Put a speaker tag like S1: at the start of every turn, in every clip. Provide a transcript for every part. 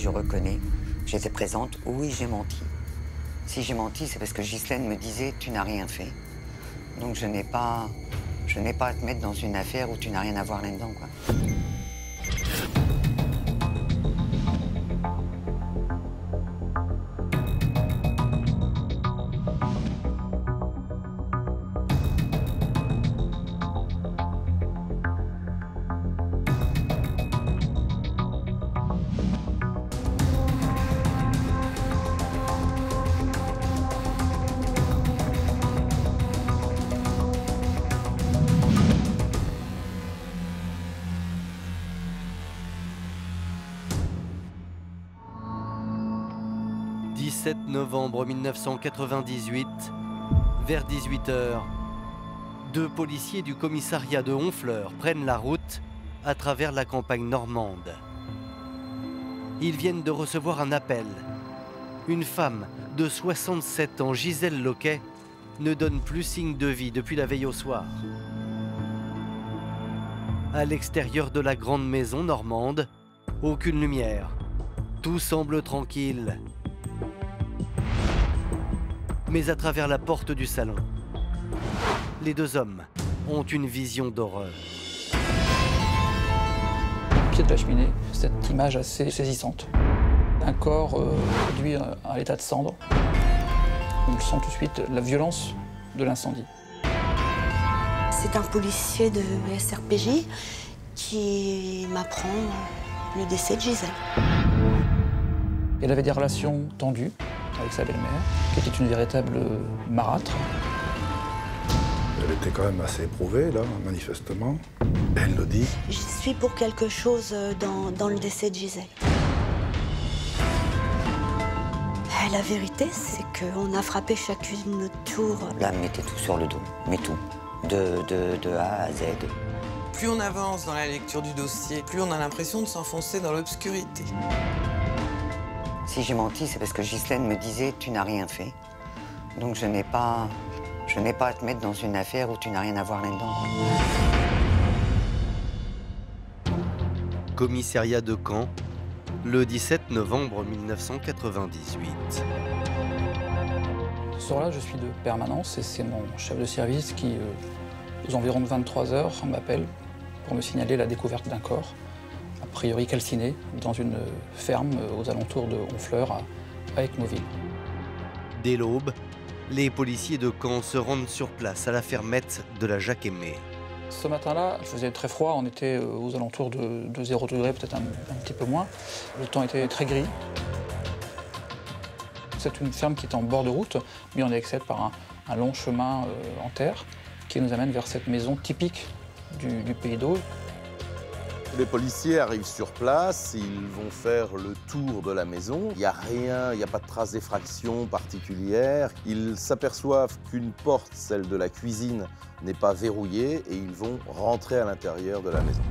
S1: reconnais. J'étais présente, oui, j'ai menti. Si j'ai menti, c'est parce que Ghislaine me disait « tu n'as rien fait ». Donc je n'ai pas à te mettre dans une affaire où tu n'as rien à voir là-dedans, quoi.
S2: 17 novembre 1998, vers 18 h, 2 policiers du commissariat de Honfleur prennent la route à travers la campagne normande. Ils viennent de recevoir un appel. Une femme de 67 ans, Gisèle Loquet, ne donne plus signe de vie depuis la veille au soir. À l'extérieur de la grande maison normande, aucune lumière. Tout semble tranquille. Mais à travers la porte du salon, les 2 hommes ont une vision d'horreur.
S3: Au pied de la cheminée, cette image assez saisissante. Un corps réduit à l'état de cendre. On sent tout de suite la violence de l'incendie.
S4: C'est un policier de SRPJ qui m'apprend le décès de Gisèle.
S3: Elle avait des relations tendues avec sa belle-mère, qui était une véritable marâtre.
S5: Elle était quand même assez éprouvée, là, manifestement. Elle le dit.
S4: Je suis pour quelque chose dans le décès de Gisèle. La vérité, c'est qu'on a frappé chacune notre tour.
S1: Là, mettez tout sur le dos, mais tout. De A à Z.
S6: Plus on avance dans la lecture du dossier, plus on a l'impression de s'enfoncer dans l'obscurité.
S1: Si j'ai menti, c'est parce que Ghislaine me disait « tu n'as rien fait ». Donc je n'ai pas à te mettre dans une affaire où tu n'as rien à voir là-dedans.
S2: Commissariat de Caen, le 17 novembre 1998.
S3: Ce soir-là, je suis de permanence et c'est mon chef de service qui, aux environs de 23 h, m'appelle pour me signaler la découverte d'un corps, a priori calciné, dans une ferme aux alentours de Honfleur, à Équemoville.
S2: Dès l'aube, les policiers de Caen se rendent sur place à la fermette de la Jacquemée.
S3: Ce matin-là, il faisait très froid, on était aux alentours de 0 degré, peut-être un petit peu moins. Le temps était très gris. C'est une ferme qui est en bord de route, mais on y accède par un long chemin en terre qui nous amène vers cette maison typique du Pays d'Auge.
S7: Les policiers arrivent sur place, ils vont faire le tour de la maison. Il n'y a rien, il n'y a pas de trace d'effraction particulière. Ils s'aperçoivent qu'une porte, celle de la cuisine, n'est pas verrouillée et ils vont rentrer à l'intérieur de la maison.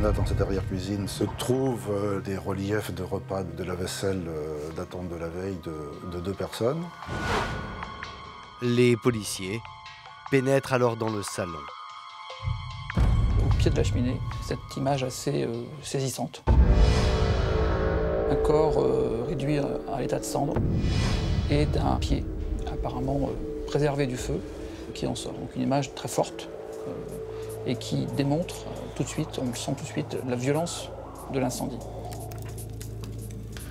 S5: Là, dans cette arrière-cuisine, se trouvent des reliefs de repas de la vaisselle datant de la veille de 2 personnes.
S2: Les policiers pénètrent alors dans le salon.
S3: Au pied de la cheminée, cette image assez saisissante. Un corps réduit à l'état de cendre et d'un pied apparemment préservé du feu qui en sort. Donc une image très forte et qui démontre tout de suite, on sent tout de suite la violence de l'incendie.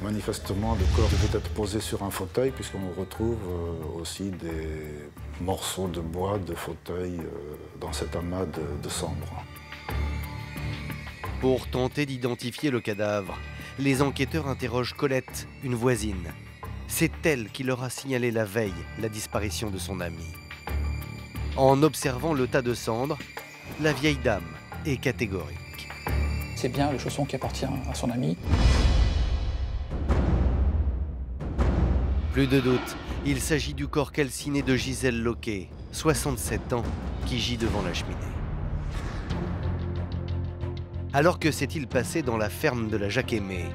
S5: Manifestement, le corps devait être posé sur un fauteuil puisqu'on retrouve aussi des morceaux de bois de fauteuil dans cet amas de cendres.
S2: Pour tenter d'identifier le cadavre, les enquêteurs interrogent Colette, une voisine. C'est elle qui leur a signalé la veille la disparition de son ami. En observant le tas de cendres, la vieille dame est catégorique.
S3: C'est bien le chausson qui appartient à son ami.
S2: Plus de doute, il s'agit du corps calciné de Gisèle Loquet, 67 ans, qui gît devant la cheminée. Alors que s'est-il passé dans la ferme de la Jacquemée?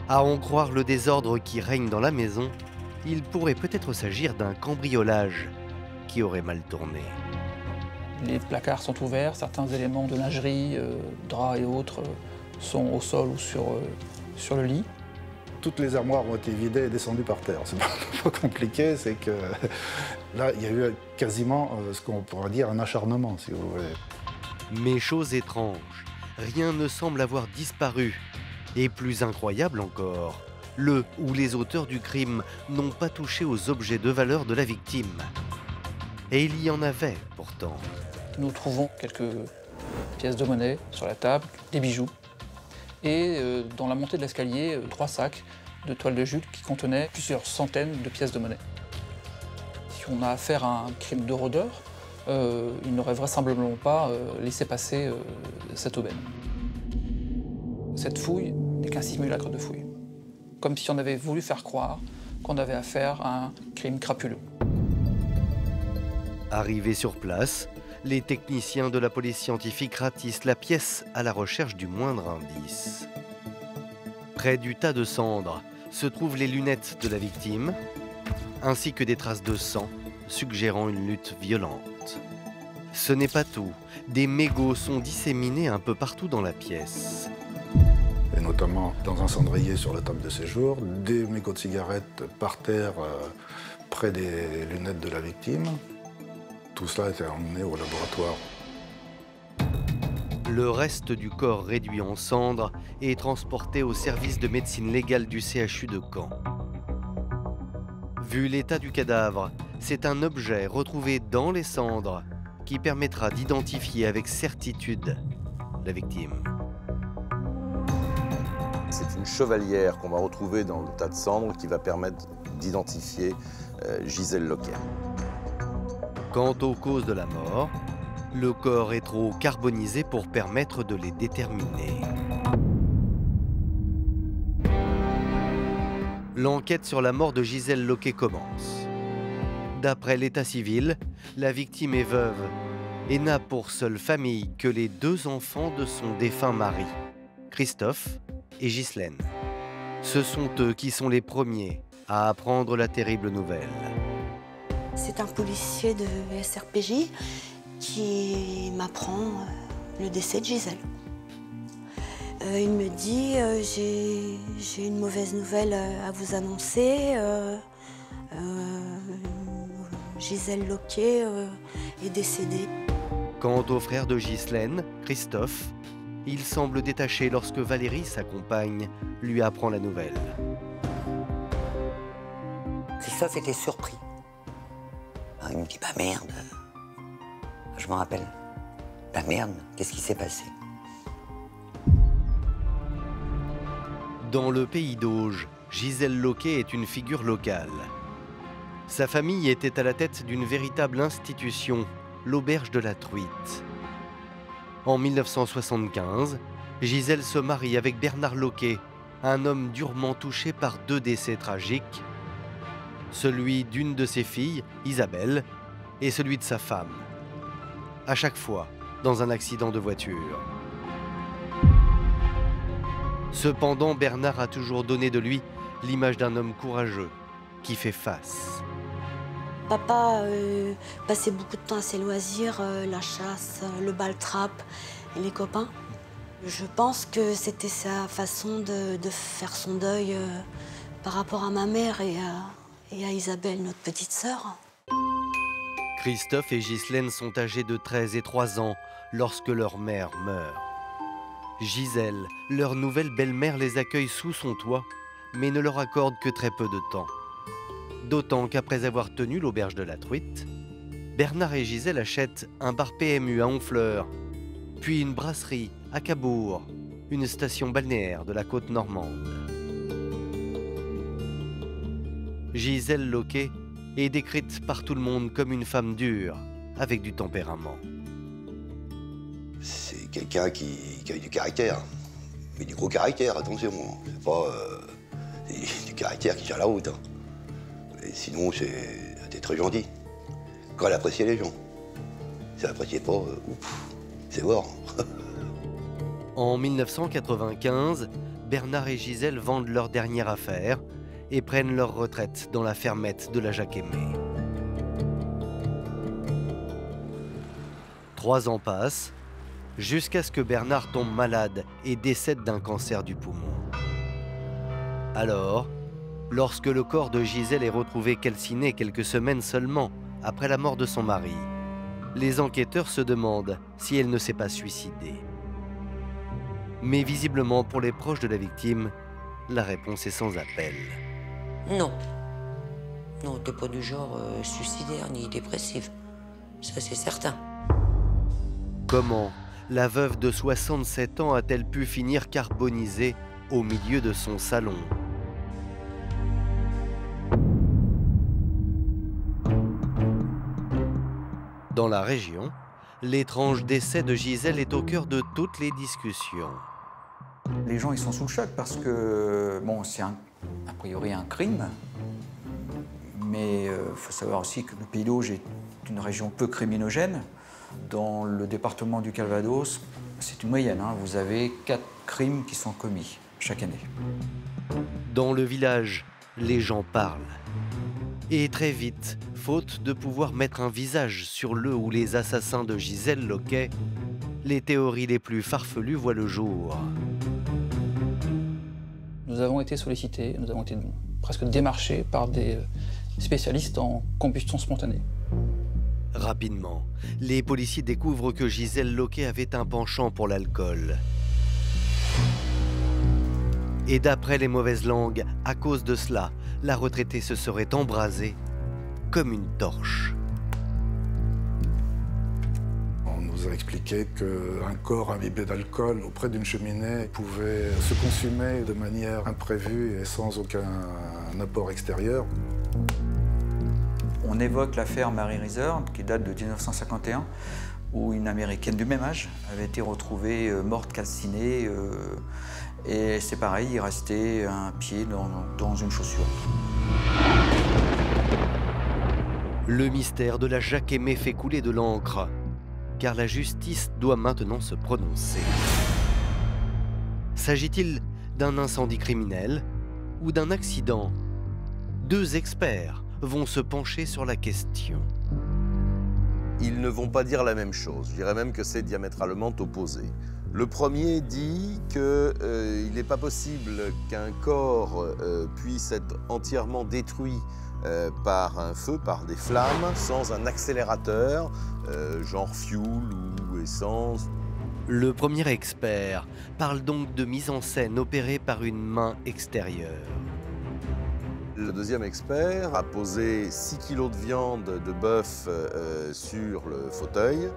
S2: À en croire le désordre qui règne dans la maison, il pourrait peut-être s'agir d'un cambriolage qui aurait mal tourné.
S3: Les placards sont ouverts, certains éléments de lingerie, draps et autres, sont au sol ou sur le lit.
S5: Toutes les armoires ont été vidées et descendues par terre. C'est pas compliqué, c'est que là, il y a eu quasiment ce qu'on pourrait dire un acharnement, si vous voulez.
S2: Mais chose étrange, rien ne semble avoir disparu. Et plus incroyable encore, le ou les auteurs du crime n'ont pas touché aux objets de valeur de la victime. Et il y en avait pourtant.
S3: Nous trouvons quelques pièces de monnaie sur la table, des bijoux. Et dans la montée de l'escalier, 3 sacs de toile de jute qui contenaient plusieurs centaines de pièces de monnaie. Si on a affaire à un crime de rôdeur, il n'aurait vraisemblablement pas laissé passer cette aubaine. Cette fouille n'est qu'un simulacre de fouille. Comme si on avait voulu faire croire qu'on avait affaire à un crime crapuleux.
S2: Arrivés sur place, les techniciens de la police scientifique ratissent la pièce à la recherche du moindre indice. Près du tas de cendres se trouvent les lunettes de la victime, ainsi que des traces de sang suggérant une lutte violente. Ce n'est pas tout, des mégots sont disséminés un peu partout dans la pièce.
S5: Et notamment dans un cendrier sur la table de séjour, des mégots de cigarettes par terre près des lunettes de la victime. Tout cela a été emmené au laboratoire.
S2: Le reste du corps réduit en cendres est transporté au service de médecine légale du CHU de Caen. Vu l'état du cadavre, c'est un objet retrouvé dans les cendres qui permettra d'identifier avec certitude la victime.
S7: C'est une chevalière qu'on va retrouver dans le tas de cendres qui va permettre d'identifier Gisèle Loquet.
S2: Quant aux causes de la mort, le corps est trop carbonisé pour permettre de les déterminer. L'enquête sur la mort de Gisèle Loquet commence. D'après l'état civil, la victime est veuve et n'a pour seule famille que les 2 enfants de son défunt mari, Christophe et Ghislaine. Ce sont eux qui sont les premiers à apprendre la terrible nouvelle.
S4: C'est un policier de SRPJ qui m'apprend le décès de Gisèle. Il me dit j'ai une mauvaise nouvelle à vous annoncer. Gisèle Loquet est décédée.
S2: Quant au frère de Ghislaine, Christophe, il semble détaché lorsque Valérie, sa compagne, lui apprend la nouvelle.
S1: Christophe était surpris. Il me dit, bah merde. Je m'en rappelle. Bah merde, qu'est-ce qui s'est passé?
S2: Dans le pays d'Auge, Gisèle Loquet est une figure locale. Sa famille était à la tête d'une véritable institution, l'Auberge de la Truite. En 1975, Gisèle se marie avec Bernard Loquet, un homme durement touché par 2 décès tragiques, celui d'une de ses filles, Isabelle, et celui de sa femme. À chaque fois, dans un accident de voiture. Cependant, Bernard a toujours donné de lui l'image d'un homme courageux, qui fait face.
S4: Papa passait beaucoup de temps à ses loisirs, la chasse, le bal-trap et les copains. Je pense que c'était sa façon de faire son deuil par rapport à ma mère et à Isabelle, notre petite sœur.
S2: Christophe et Ghislaine sont âgés de 13 et 3 ans lorsque leur mère meurt. Gisèle, leur nouvelle belle-mère, les accueille sous son toit, mais ne leur accorde que très peu de temps. D'autant qu'après avoir tenu l'Auberge de la Truite, Bernard et Gisèle achètent un bar PMU à Honfleur, puis une brasserie à Cabourg, une station balnéaire de la côte normande. Gisèle Loquet est décrite par tout le monde comme une femme dure, avec du tempérament.
S8: C'est quelqu'un qui a eu du caractère, mais du gros caractère, attention. C'est pas du caractère qui tient la route. Et sinon, c'était très gentil. Quand elle appréciait les gens. Si elle n'appréciait pas, c'est mort.
S2: En 1995, Bernard et Gisèle vendent leur dernière affaire et prennent leur retraite dans la fermette de la Jacquemée. 3 ans passent, jusqu'à ce que Bernard tombe malade et décède d'un cancer du poumon. Alors, lorsque le corps de Gisèle est retrouvé calciné quelques semaines seulement après la mort de son mari, les enquêteurs se demandent si elle ne s'est pas suicidée. Mais visiblement, pour les proches de la victime, la réponse est sans appel.
S9: Non. Non, t'es pas du genre suicidaire ni dépressif. Ça, c'est certain.
S2: Comment la veuve de 67 ans a-t-elle pu finir carbonisée au milieu de son salon? Dans la région, l'étrange décès de Gisèle est au cœur de toutes les discussions.
S3: Les gens ils sont sous le choc parce que bon, c'est a priori un crime, mais il faut savoir aussi que le Pays d'Auge est une région peu criminogène. Dans le département du Calvados, c'est une moyenne, hein. Vous avez 4 crimes qui sont commis chaque année.
S2: Dans le village, les gens parlent. Et très vite, faute de pouvoir mettre un visage sur le ou les assassins de Gisèle Loquet, les théories les plus farfelues voient le jour.
S3: Nous avons été sollicités, nous avons été presque démarchés par des spécialistes en combustion spontanée.
S2: Rapidement, les policiers découvrent que Gisèle Loquet avait un penchant pour l'alcool. Et d'après les mauvaises langues, à cause de cela, la retraitée se serait embrasée comme une torche.
S5: On nous a expliqué qu'un corps imbibé d'alcool auprès d'une cheminée pouvait se consumer de manière imprévue et sans aucun apport extérieur.
S3: On évoque l'affaire Mary Reiser, qui date de 1951, où une Américaine du même âge avait été retrouvée morte calcinée. Et c'est pareil, il restait un pied dans une chaussure.
S2: Le mystère de la Jacques Aimé fait couler de l'encre, car la justice doit maintenant se prononcer. S'agit-il d'un incendie criminel ou d'un accident? 2 experts vont se pencher sur la question.
S7: Ils ne vont pas dire la même chose. Je dirais même que c'est diamétralement opposé. Le premier dit qu'il n'est pas possible qu'un corps puisse être entièrement détruit par un feu, par des flammes, sans un accélérateur, genre fuel ou essence.
S2: Le premier expert parle donc de mise en scène opérée par une main extérieure.
S7: Le deuxième expert a posé 6 kilos de viande de bœuf sur le fauteuil.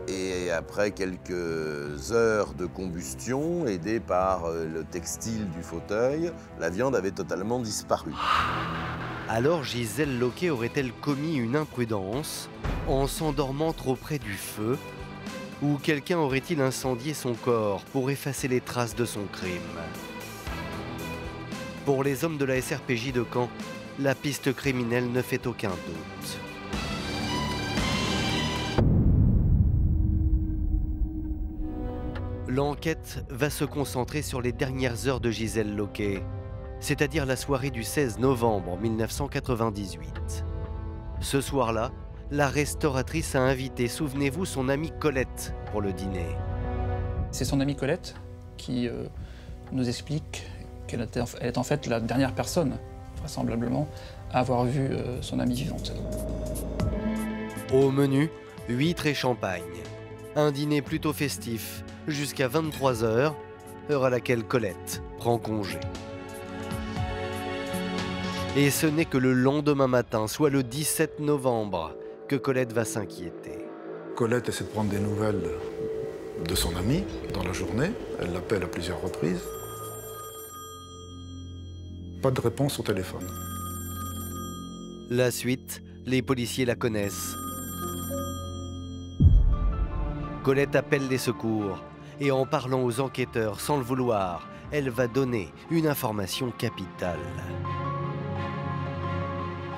S7: Et après quelques heures de combustion, aidé par le textile du fauteuil, la viande avait totalement disparu.
S2: Alors Gisèle Loquet aurait-elle commis une imprudence en s'endormant trop près du feu? Ou quelqu'un aurait-il incendié son corps pour effacer les traces de son crime? Pour les hommes de la SRPJ de Caen, la piste criminelle ne fait aucun doute. L'enquête va se concentrer sur les dernières heures de Gisèle Loquet, c'est-à-dire la soirée du 16 novembre 1998. Ce soir-là, la restauratrice a invité, souvenez-vous, son amie Colette pour le dîner.
S3: C'est son amie Colette qui nous explique qu'elle est en fait la dernière personne, vraisemblablement, à avoir vu son amie vivante.
S2: Au menu, huîtres et champagne. Un dîner plutôt festif, jusqu'à 23 h, heure à laquelle Colette prend congé. Et ce n'est que le lendemain matin, soit le 17 novembre, que Colette va s'inquiéter.
S5: Colette essaie de prendre des nouvelles de son amie dans la journée. Elle l'appelle à plusieurs reprises. Pas de réponse au téléphone.
S2: La suite, les policiers la connaissent. Colette appelle les secours et en parlant aux enquêteurs sans le vouloir, elle va donner une information capitale.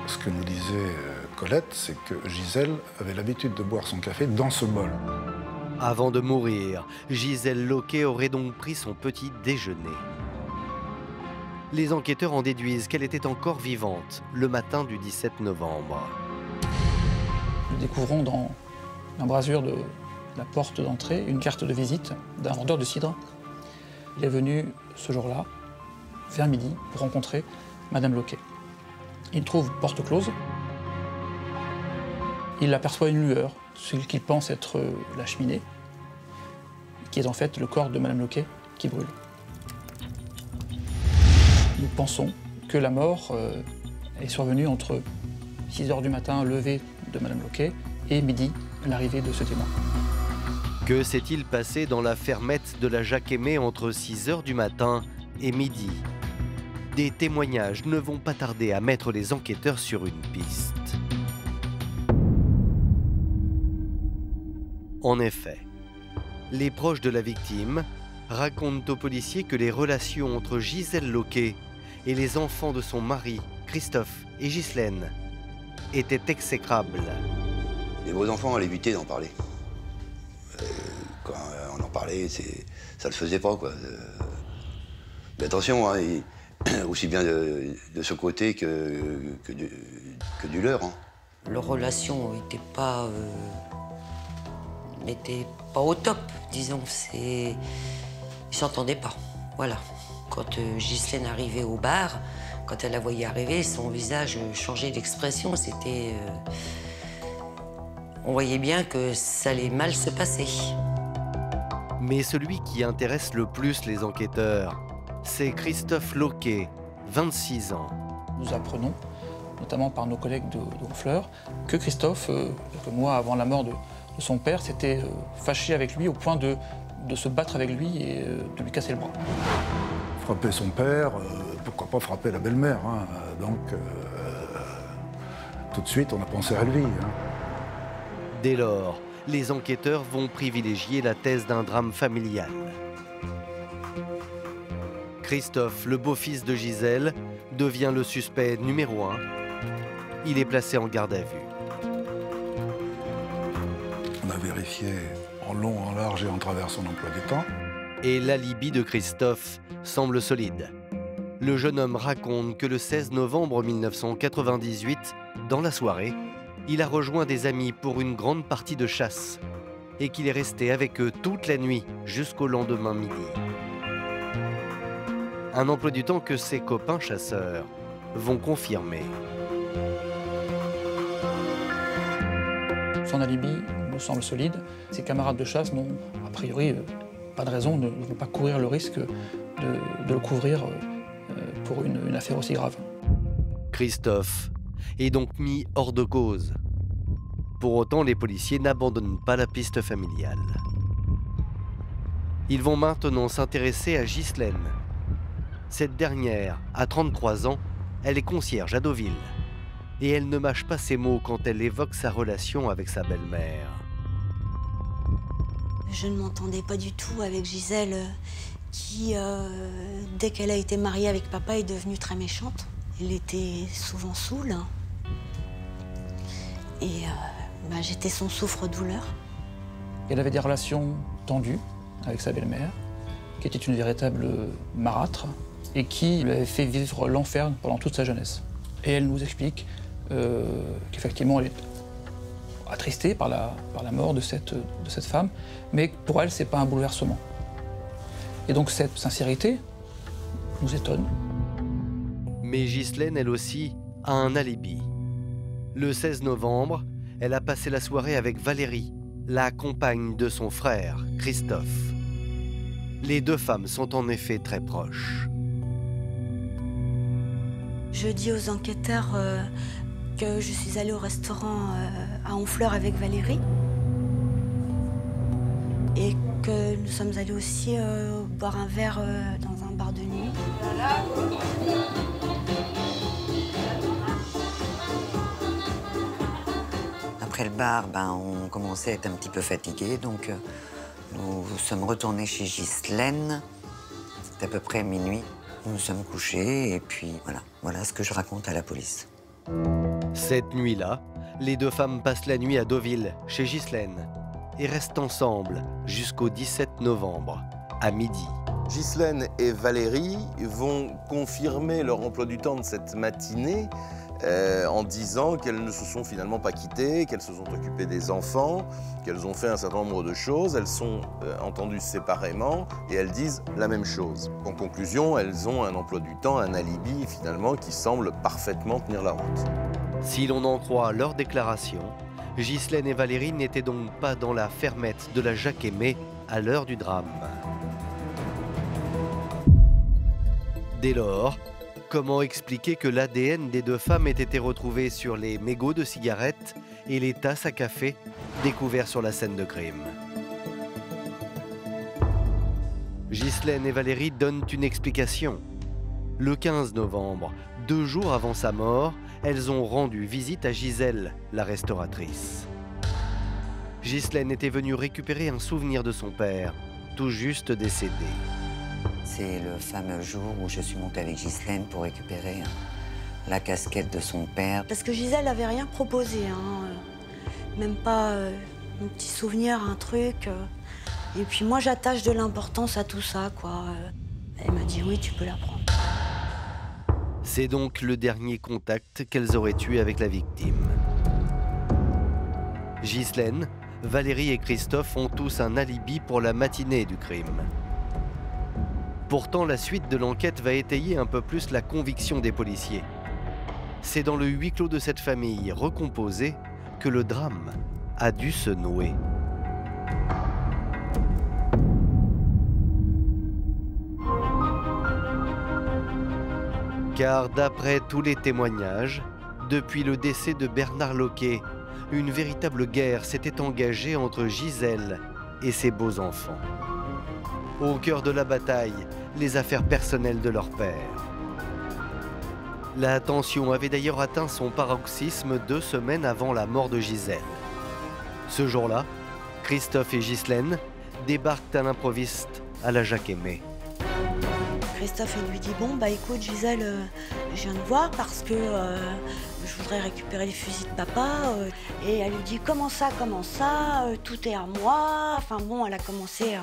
S5: Ce que nous disait Colette, c'est que Gisèle avait l'habitude de boire son café dans ce bol.
S2: Avant de mourir, Gisèle Loquet aurait donc pris son petit déjeuner. Les enquêteurs en déduisent qu'elle était encore vivante le matin du 17 novembre.
S3: Nous découvrons dans l'embrasure la porte d'entrée une carte de visite d'un vendeur de cidre. Il est venu ce jour-là, vers midi, pour rencontrer Madame Loquet. Il trouve porte close. Il aperçoit une lueur, ce qu'il pense être la cheminée, qui est en fait le corps de Madame Loquet qui brûle. Nous pensons que la mort est survenue entre 6 h du matin, lever de Madame Loquet, et midi, l'arrivée de ce témoin.
S2: Que s'est-il passé dans la fermette de la Jacquemet entre 6 h du matin et midi? Des témoignages ne vont pas tarder à mettre les enquêteurs sur une piste. En effet, les proches de la victime racontent aux policiers que les relations entre Gisèle Loquet et les enfants de son mari, Christophe et Ghislaine, étaient exécrables.
S8: Les beaux enfants allaient éviter d'en parler. Quand on en parlait, ça le faisait pas, quoi. Mais attention, hein, aussi bien de ce côté que du leur. Hein.
S9: Leur relation n'était pas au top, disons. Ils s'entendaient pas, voilà. Quand Ghislaine arrivait au bar, quand elle la voyait arriver, son visage changeait d'expression. On voyait bien que ça allait mal se passer.
S2: Mais celui qui intéresse le plus les enquêteurs, c'est Christophe Loquet, 26 ans.
S3: Nous apprenons, notamment par nos collègues de Honfleur, que Christophe, quelques mois avant la mort de son père, s'était fâché avec lui au point de se battre avec lui et de lui casser le bras.
S5: Frapper son père, pourquoi pas frapper la belle-mère, hein. Donc, tout de suite, on a pensé à lui. Hein.
S2: Dès lors, les enquêteurs vont privilégier la thèse d'un drame familial. Christophe, le beau-fils de Gisèle, devient le suspect numéro 1. Il est placé en garde à vue.
S5: On a vérifié en long, en large et en travers son emploi du temps.
S2: Et l'alibi de Christophe semble solide. Le jeune homme raconte que le 16 novembre 1998, dans la soirée, il a rejoint des amis pour une grande partie de chasse et qu'il est resté avec eux toute la nuit jusqu'au lendemain midi. Un emploi du temps que ses copains chasseurs vont confirmer.
S3: Son alibi nous semble solide. Ses camarades de chasse n'ont, a priori, pas de raison, ne vont pas courir le risque de le couvrir pour une affaire aussi grave.
S2: Christophe est donc mis hors de cause. Pour autant, les policiers n'abandonnent pas la piste familiale. Ils vont maintenant s'intéresser à Ghislaine. Cette dernière, à 33 ans, elle est concierge à Deauville. Et elle ne mâche pas ses mots quand elle évoque sa relation avec sa belle-mère.
S4: Je ne m'entendais pas du tout avec Gisèle, qui, dès qu'elle a été mariée avec papa, est devenue très méchante. Elle était souvent saoule. Et j'étais son souffre-douleur.
S3: Elle avait des relations tendues avec sa belle-mère, qui était une véritable marâtre, et qui lui avait fait vivre l'enfer pendant toute sa jeunesse. Et elle nous explique qu'effectivement, elle est attristée par la mort de cette femme, mais pour elle, c'est pas un bouleversement. Et donc cette sincérité nous étonne.
S2: Mais Ghislaine, elle aussi, a un alibi. Le 16 novembre, elle a passé la soirée avec Valérie, la compagne de son frère, Christophe. Les deux femmes sont en effet très proches.
S4: Je dis aux enquêteurs que je suis allée au restaurant à Honfleur avec Valérie et que nous sommes allés aussi boire un verre dans un bar de nuit.
S1: Après le bar, on commençait à être un petit peu fatigués, donc nous sommes retournés chez Ghislaine. C'était à peu près minuit. Nous nous sommes couchés et puis voilà ce que je raconte à la police.
S2: Cette nuit-là, les deux femmes passent la nuit à Deauville, chez Ghislaine, et restent ensemble jusqu'au 17 novembre, à midi.
S7: Ghislaine et Valérie vont confirmer leur emploi du temps de cette matinée en disant qu'elles ne se sont finalement pas quittées, qu'elles se sont occupées des enfants, qu'elles ont fait un certain nombre de choses, elles sont entendues séparément et elles disent la même chose. En conclusion, elles ont un emploi du temps, un alibi finalement qui semble parfaitement tenir la route.
S2: Si l'on en croit leurs déclarations, Ghislaine et Valérie n'étaient donc pas dans la fermette de la Jacques-Aimé à l'heure du drame. Dès lors, comment expliquer que l'ADN des deux femmes ait été retrouvé sur les mégots de cigarettes et les tasses à café découverts sur la scène de crime? Ghislaine et Valérie donnent une explication. Le 15 novembre, 2 jours avant sa mort, elles ont rendu visite à Gisèle, la restauratrice. Ghislaine était venue récupérer un souvenir de son père, tout juste décédé.
S1: C'est le fameux jour où je suis montée avec Ghislaine pour récupérer la casquette de son père.
S4: Parce que Gisèle n'avait rien proposé, même pas un petit souvenir, un truc. Et puis moi, j'attache de l'importance à tout ça, quoi. Elle m'a dit oui, tu peux la prendre.
S2: C'est donc le dernier contact qu'elles auraient eu avec la victime. Ghislaine, Valérie et Christophe ont tous un alibi pour la matinée du crime. Pourtant, la suite de l'enquête va étayer un peu plus la conviction des policiers. C'est dans le huis clos de cette famille recomposée que le drame a dû se nouer. Car d'après tous les témoignages, depuis le décès de Bernard Loquet, une véritable guerre s'était engagée entre Gisèle et ses beaux-enfants. Au cœur de la bataille, les affaires personnelles de leur père. La tension avait d'ailleurs atteint son paroxysme 2 semaines avant la mort de Gisèle. Ce jour-là, Christophe et Ghislaine débarquent à l'improviste à la Jacques-Aimé.
S4: Christophe lui dit bon bah écoute Gisèle, je viens de voir parce que je voudrais récupérer les fusils de papa. Et elle lui dit comment ça, tout est à moi. Enfin bon, elle a commencé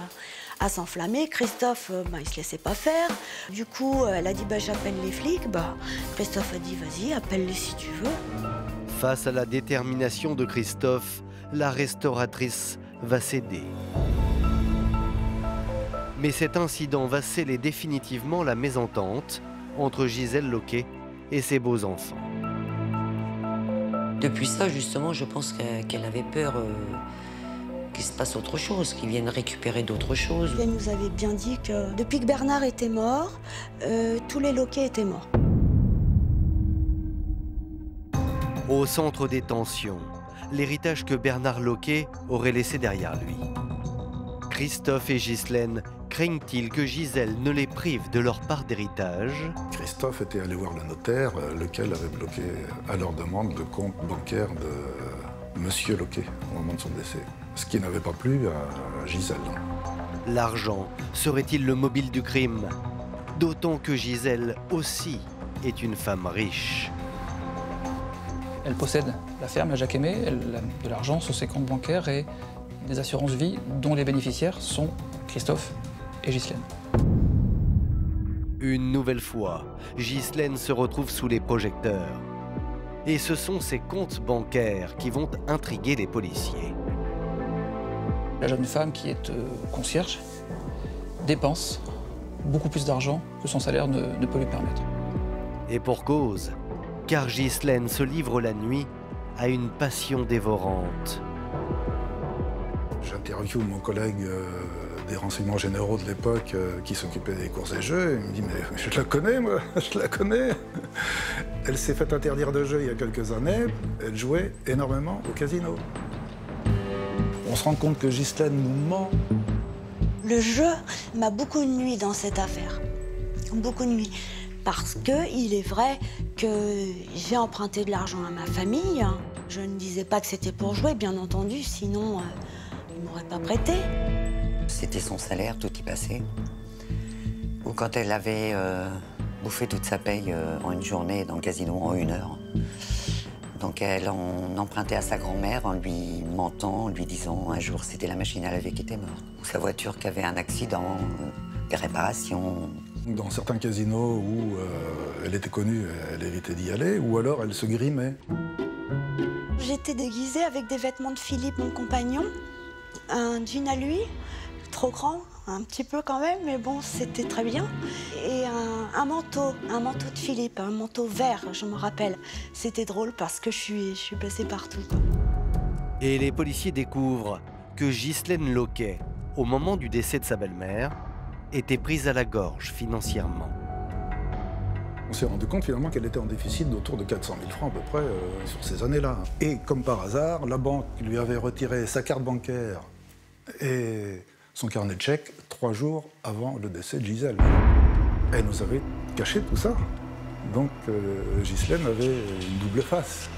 S4: à s'enflammer. Christophe, il se laissait pas faire. Du coup, elle a dit bah j'appelle les flics. Bah Christophe a dit vas-y, appelle-les si tu veux.
S2: Face à la détermination de Christophe, la restauratrice va céder. Mais cet incident va sceller définitivement la mésentente entre Gisèle Loquet et ses beaux-enfants.
S9: Depuis ça, justement, je pense qu'elle avait peur qu'il se passe autre chose, qu'ils viennent récupérer d'autres choses.
S4: Elle nous avait bien dit que depuis que Bernard était mort, tous les Loquet étaient morts.
S2: Au centre des tensions, l'héritage que Bernard Loquet aurait laissé derrière lui. Christophe et Ghislaine craignent-ils que Gisèle ne les prive de leur part d'héritage?
S5: Christophe était allé voir le notaire, lequel avait bloqué à leur demande le compte bancaire de Monsieur Loquet au moment de son décès. Ce qui n'avait pas plu à Gisèle.
S2: L'argent serait-il le mobile du crime? D'autant que Gisèle aussi est une femme riche.
S3: Elle possède la ferme, la Jacques-Aimé, elle a de l'argent sur ses comptes bancaires et des assurances vie dont les bénéficiaires sont Christophe et Ghislaine.
S2: Une nouvelle fois, Ghislaine se retrouve sous les projecteurs. Et ce sont ses comptes bancaires qui vont intriguer les policiers.
S3: La jeune femme qui est concierge dépense beaucoup plus d'argent que son salaire ne peut lui permettre.
S2: Et pour cause, car Ghislaine se livre la nuit à une passion dévorante.
S5: J'interviewe mon collègue des renseignements généraux de l'époque qui s'occupait des courses et jeux. Il me dit mais je la connais moi, je la connais. Elle s'est fait interdire de jeu il y a quelques années. Elle jouait énormément au casino. On se rend compte que Ghislaine nous ment.
S4: Le jeu m'a beaucoup nuit dans cette affaire. Beaucoup nuit. Parce qu'il est vrai que j'ai emprunté de l'argent à ma famille. Je ne disais pas que c'était pour jouer, bien entendu, sinon il ne m'aurait pas prêté.
S1: C'était son salaire, tout y passait. Ou quand elle avait bouffé toute sa paye en une journée dans le casino en 1 heure. Donc elle en empruntait à sa grand-mère en lui mentant, en lui disant un jour c'était la machine à laver qui était morte. Ou sa voiture qui avait un accident, des réparations.
S5: Dans certains casinos où elle était connue, elle évitait d'y aller, ou alors elle se grimait.
S4: J'étais déguisée avec des vêtements de Philippe, mon compagnon, un jean à lui, trop grand, un petit peu quand même, mais bon, c'était très bien. Et un manteau de Philippe, un manteau vert, je me rappelle. C'était drôle parce que je suis passée partout, quoi.
S2: Et les policiers découvrent que Ghislaine Loquet, au moment du décès de sa belle-mère, était prise à la gorge financièrement.
S5: On s'est rendu compte finalement qu'elle était en déficit d'autour de 400 000 francs à peu près sur ces années-là. Et comme par hasard, la banque lui avait retiré sa carte bancaire et son carnet de chèques 3 jours avant le décès de Gisèle. Elle nous avait caché tout ça. Donc Ghislaine avait une double face.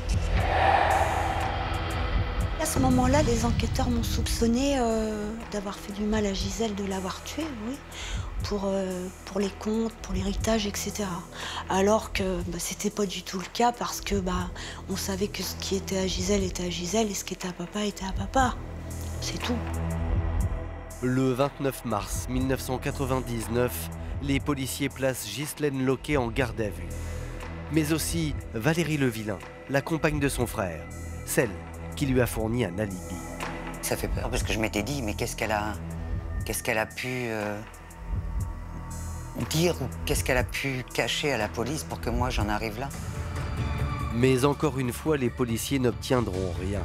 S4: À ce moment-là, les enquêteurs m'ont soupçonné d'avoir fait du mal à Gisèle, de l'avoir tuée, oui, pour les comptes, pour l'héritage, etc. Alors que c'était pas du tout le cas parce que on savait que ce qui était à Gisèle et ce qui était à papa était à papa. C'est tout.
S2: Le 29 mars 1999, les policiers placent Ghislaine Loquet en garde à vue. Mais aussi Valérie Levillain, la compagne de son frère, celle qui lui a fourni un alibi.
S1: Ça fait peur parce que je m'étais dit, mais qu'est-ce qu'elle a pu dire ou qu'est-ce qu'elle a pu cacher à la police pour que moi j'en arrive là?
S2: Mais encore une fois, les policiers n'obtiendront rien.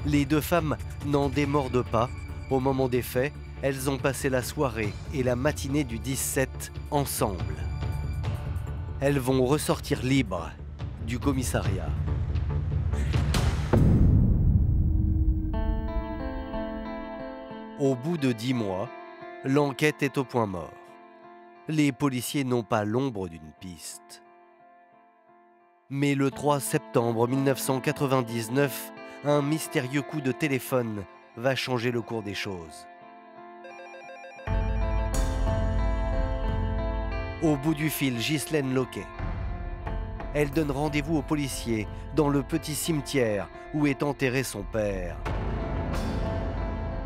S2: Les deux femmes n'en démordent pas. Au moment des faits, elles ont passé la soirée et la matinée du 17 ensemble. Elles vont ressortir libres du commissariat. Au bout de 10 mois, l'enquête est au point mort. Les policiers n'ont pas l'ombre d'une piste. Mais le 3 septembre 1999, un mystérieux coup de téléphone va changer le cours des choses. Au bout du fil, Ghislaine Loquet. Elle donne rendez-vous aux policiers dans le petit cimetière où est enterré son père,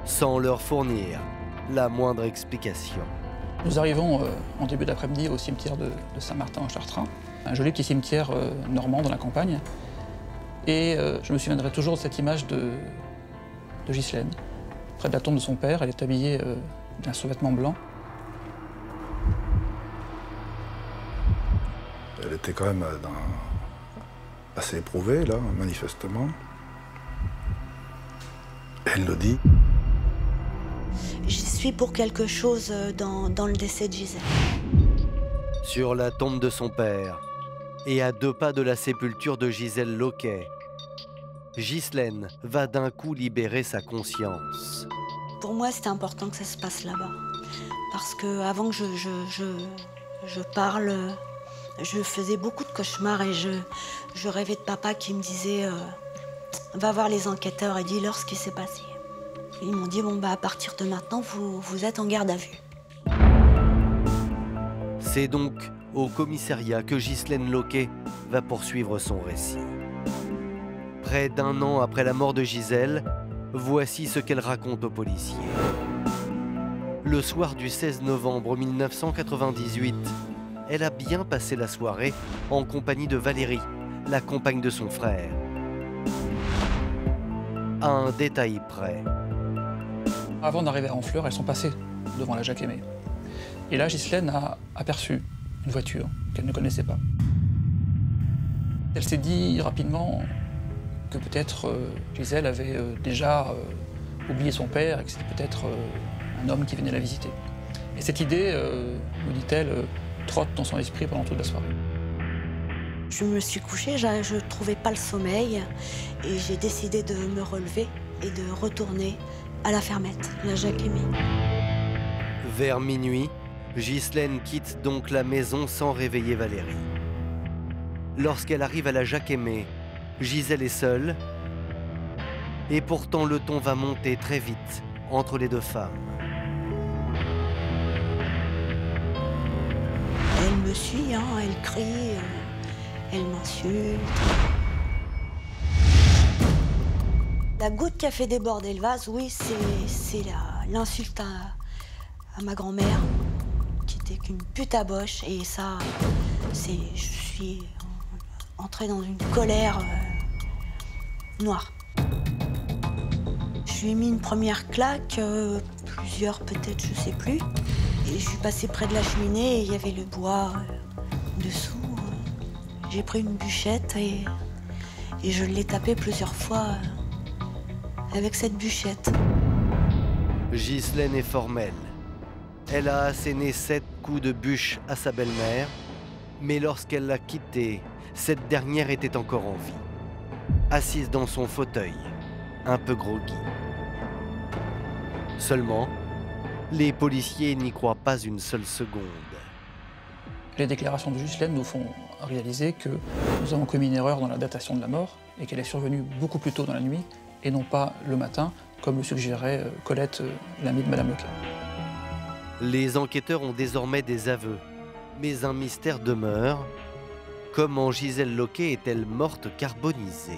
S2: sans leur fournir la moindre explication.
S3: Nous arrivons en début d'après-midi au cimetière de Saint-Martin en Chartrain, un joli petit cimetière normand dans la campagne. Et je me souviendrai toujours de cette image de Ghislaine. Près de la tombe de son père, elle est habillée d'un sous-vêtement blanc.
S5: Elle était quand même assez éprouvée, là, manifestement. Elle le dit.
S4: J'y suis pour quelque chose dans le décès de Gisèle.
S2: Sur la tombe de son père et à 2 pas de la sépulture de Gisèle Loquet, Ghislaine va d'un coup libérer sa conscience.
S4: Pour moi, c'était important que ça se passe là-bas. Parce qu'avant que je parle, je faisais beaucoup de cauchemars et je rêvais de papa qui me disait va voir les enquêteurs et dis-leur ce qui s'est passé. Ils m'ont dit à partir de maintenant, vous êtes en garde à vue.
S2: C'est donc au commissariat que Ghislaine Loquet va poursuivre son récit. Près d'1 an après la mort de Gisèle, voici ce qu'elle raconte aux policiers. Le soir du 16 novembre 1998, elle a bien passé la soirée en compagnie de Valérie, la compagne de son frère. À un détail près.
S3: Avant d'arriver à Honfleur, elles sont passées devant la Jacques-Aimé. Et là, Ghislaine a aperçu une voiture qu'elle ne connaissait pas. Elle s'est dit rapidement que peut-être Gisèle avait déjà oublié son père et que c'était peut-être un homme qui venait la visiter. Et cette idée, me dit-elle, trotte dans son esprit pendant toute la soirée.
S4: Je me suis couchée, je ne trouvais pas le sommeil et j'ai décidé de me relever et de retourner à la fermette, la Jacques-Aimé.
S2: Vers minuit, Ghislaine quitte donc la maison sans réveiller Valérie. Lorsqu'elle arrive à la Jacques-Aimé, Gisèle est seule et pourtant le ton va monter très vite entre les deux femmes.
S4: Elle me suit, elle crie, elle m'insulte. La goutte qui a fait déborder le vase, oui, c'est l'insulte à ma grand-mère, qui c'était qu'une pute à boche. Et ça, je suis entrée dans une colère noire. Je lui ai mis une première claque, plusieurs peut-être, je sais plus. Et je suis passée près de la cheminée et il y avait le bois dessous. J'ai pris une bûchette et je l'ai tapé plusieurs fois avec cette bûchette.
S2: Ghislaine est formelle. Elle a asséné 7 coups de bûche à sa belle-mère, mais lorsqu'elle l'a quittée, cette dernière était encore en vie, assise dans son fauteuil, un peu groggy. Seulement, les policiers n'y croient pas une seule seconde.
S3: Les déclarations de Ghislaine nous font réaliser que nous avons commis une erreur dans la datation de la mort et qu'elle est survenue beaucoup plus tôt dans la nuit et non pas le matin, comme le suggérait Colette, l'amie de Madame Loquet.
S2: Les enquêteurs ont désormais des aveux, mais un mystère demeure. Comment Gisèle Loquet est-elle morte carbonisée?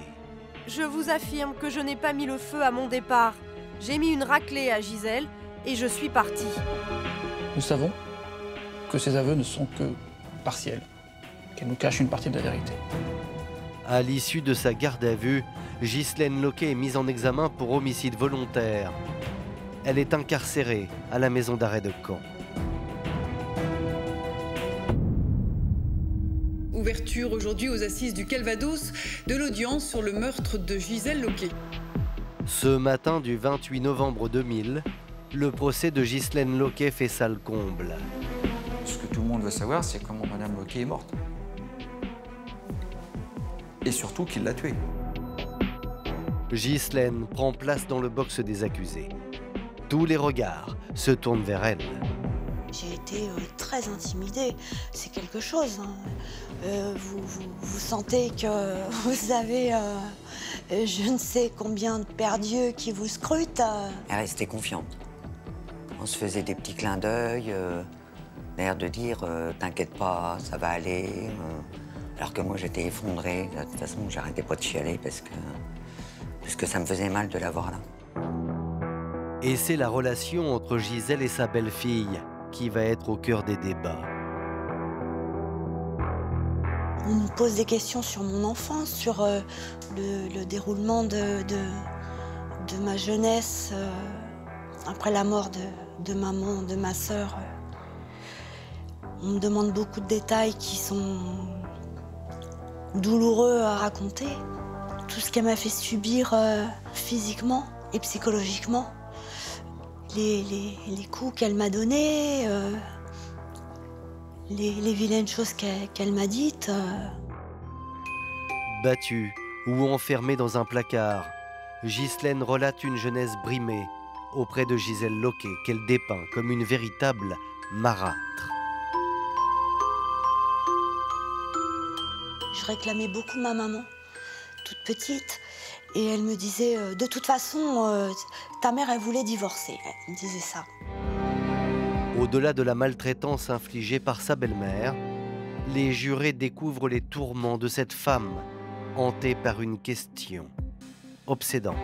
S10: Je vous affirme que je n'ai pas mis le feu à mon départ. J'ai mis une raclée à Gisèle et je suis partie.
S3: Nous savons que ces aveux ne sont que partiels, qu'elle nous cache une partie de la vérité.
S2: À l'issue de sa garde à vue, Ghislaine Loquet est mise en examen pour homicide volontaire. Elle est incarcérée à la maison d'arrêt de Caen.
S11: Ouverture aujourd'hui aux assises du Calvados de l'audience sur le meurtre de Gisèle Loquet.
S2: Ce matin du 28 novembre 2000, le procès de Ghislaine Loquet fait salle comble.
S12: Ce que tout le monde veut savoir, c'est comment Madame Loquet est morte. Et surtout qu'il l'a tuée.
S2: Ghislaine prend place dans le box des accusés. Tous les regards se tournent vers elle.
S4: J'ai été très intimidée. C'est quelque chose. Hein. Vous sentez que vous avez je ne sais combien de perdus qui vous scrutent.
S1: Elle restait confiante. On se faisait des petits clins d'œil, l'air de dire t'inquiète pas, ça va aller. Alors que moi j'étais effondrée. De toute façon, j'arrêtais pas de chialer parce que ça me faisait mal de la voir là.
S2: Et c'est la relation entre Gisèle et sa belle-fille qui va être au cœur des débats.
S4: On me pose des questions sur mon enfance, sur le déroulement de ma jeunesse après la mort de maman, de ma sœur. On me demande beaucoup de détails qui sont douloureux à raconter. Tout ce qu'elle m'a fait subir physiquement et psychologiquement. Les coups qu'elle m'a donnés, les vilaines choses qu'elle m'a dites.
S2: Battue ou enfermée dans un placard, Ghislaine relate une jeunesse brimée auprès de Gisèle Loquet qu'elle dépeint comme une véritable marâtre.
S4: Je réclamais beaucoup ma maman, toute petite, et elle me disait de toute façon, ta mère, elle voulait divorcer. Elle me disait ça.
S2: Au-delà de la maltraitance infligée par sa belle-mère, les jurés découvrent les tourments de cette femme hantée par une question obsédante.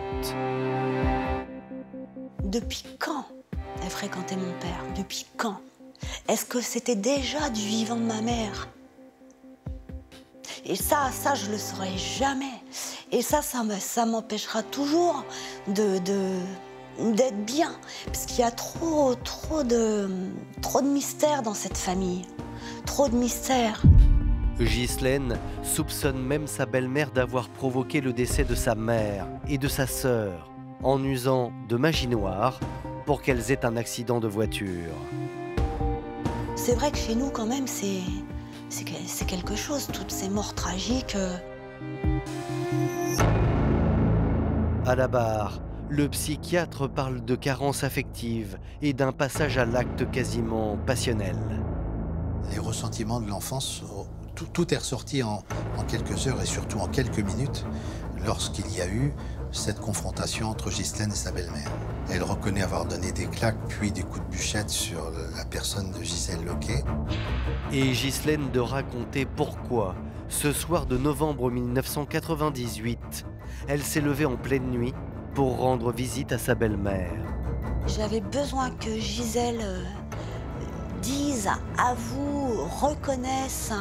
S4: Depuis quand elle fréquentait mon père? Depuis quand? Est-ce que c'était déjà du vivant de ma mère? Et ça, je le saurai jamais. Et ça m'empêchera toujours d'être bien. Parce qu'il y a trop de mystères dans cette famille. Trop de mystères.
S2: Ghislaine soupçonne même sa belle-mère d'avoir provoqué le décès de sa mère et de sa sœur en usant de magie noire pour qu'elles aient un accident de voiture.
S4: C'est vrai que chez nous, quand même, c'est quelque chose, toutes ces morts tragiques.
S2: À la barre, le psychiatre parle de carence affective et d'un passage à l'acte quasiment passionnel.
S13: Les ressentiments de l'enfance, tout est ressorti en quelques heures et surtout en quelques minutes lorsqu'il y a eu cette confrontation entre Ghislaine et sa belle-mère. Elle reconnaît avoir donné des claques puis des coups de bûchette sur la personne de Gisèle Loquet.
S2: Et Ghislaine de raconter pourquoi, ce soir de novembre 1998, elle s'est levée en pleine nuit pour rendre visite à sa belle-mère.
S4: J'avais besoin que Gisèle disent, avouent, reconnaissent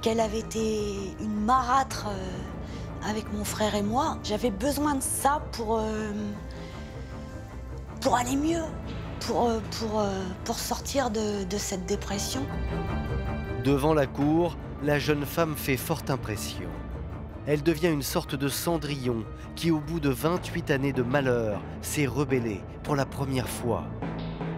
S4: qu'elle avait été une marâtre avec mon frère et moi. J'avais besoin de ça pour aller mieux, pour sortir de cette dépression.
S2: Devant la cour, la jeune femme fait forte impression. Elle devient une sorte de Cendrillon qui, au bout de 28 années de malheur, s'est rebellée pour la première fois.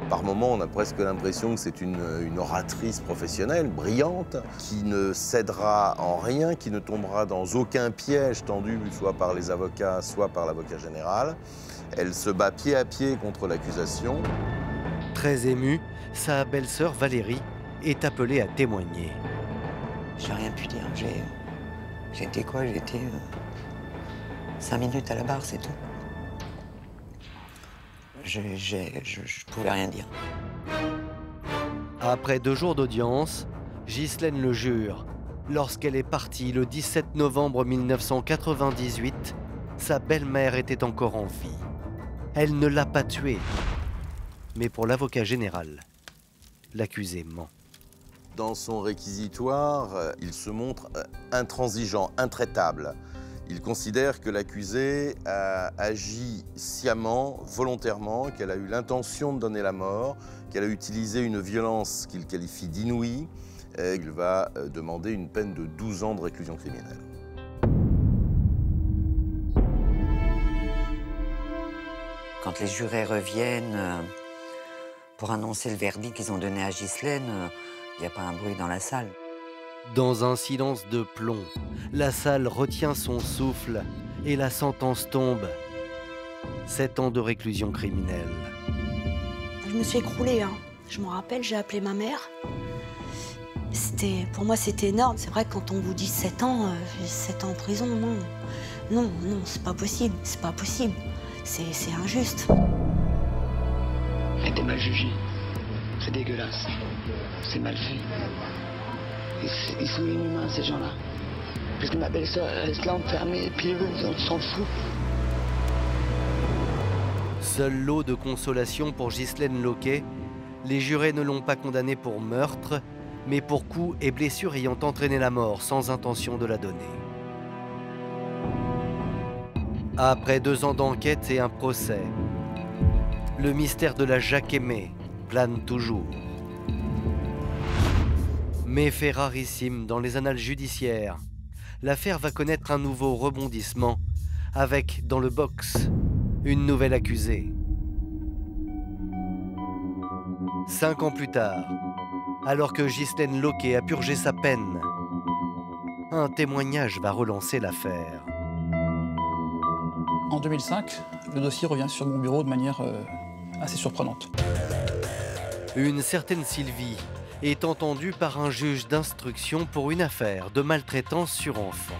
S7: Par moments, on a presque l'impression que c'est une oratrice professionnelle, brillante, qui ne cédera en rien, qui ne tombera dans aucun piège tendu soit par les avocats, soit par l'avocat général. Elle se bat pied à pied contre l'accusation.
S2: Très émue, sa belle-sœur Valérie est appelée à témoigner.
S1: J'ai rien pu dire. J'ai été quoi? J'ai été 5 minutes à la barre, c'est tout. Je pouvais rien dire.
S2: Après 2 jours d'audience, Ghislaine le jure. Lorsqu'elle est partie le 17 novembre 1998, sa belle-mère était encore en vie. Elle ne l'a pas tuée. Mais pour l'avocat général, l'accusé ment.
S7: Dans son réquisitoire, il se montre intransigeant, intraitable. Il considère que l'accusée a agi sciemment, volontairement, qu'elle a eu l'intention de donner la mort, qu'elle a utilisé une violence qu'il qualifie d'inouïe. Il va demander une peine de 12 ans de réclusion criminelle.
S1: Quand les jurés reviennent pour annoncer le verdict qu'ils ont donné à Ghislaine, il n'y a pas un bruit dans la salle.
S2: Dans un silence de plomb, la salle retient son souffle et la sentence tombe. 7 ans de réclusion criminelle.
S4: Je me suis écroulée, hein. Je me rappelle, j'ai appelé ma mère. Pour moi, c'était énorme. C'est vrai que quand on vous dit 7 ans, 7 ans en prison, non. Non, c'est pas possible, c'est pas possible. C'est injuste.
S14: Elle était mal jugée. C'est dégueulasse. C'est mal fait. Ils sont inhumains, ces gens-là. Parce que ma belle-sœur reste là enfermée, et puis eux, ils s'en foutent.
S2: Seul lot de consolation pour Ghislaine Loquet, les jurés ne l'ont pas condamnée pour meurtre, mais pour coups et blessures ayant entraîné la mort sans intention de la donner. Après 2 ans d'enquête et un procès, le mystère de la Jacques-Aimé plane toujours. Mais fait rarissime dans les annales judiciaires, l'affaire va connaître un nouveau rebondissement avec, dans le box, une nouvelle accusée. 5 ans plus tard, alors que Ghislaine Loquet a purgé sa peine, un témoignage va relancer l'affaire.
S3: En 2005, le dossier revient sur mon bureau de manière assez surprenante.
S2: Une certaine Sylvie est entendue par un juge d'instruction pour une affaire de maltraitance sur enfant.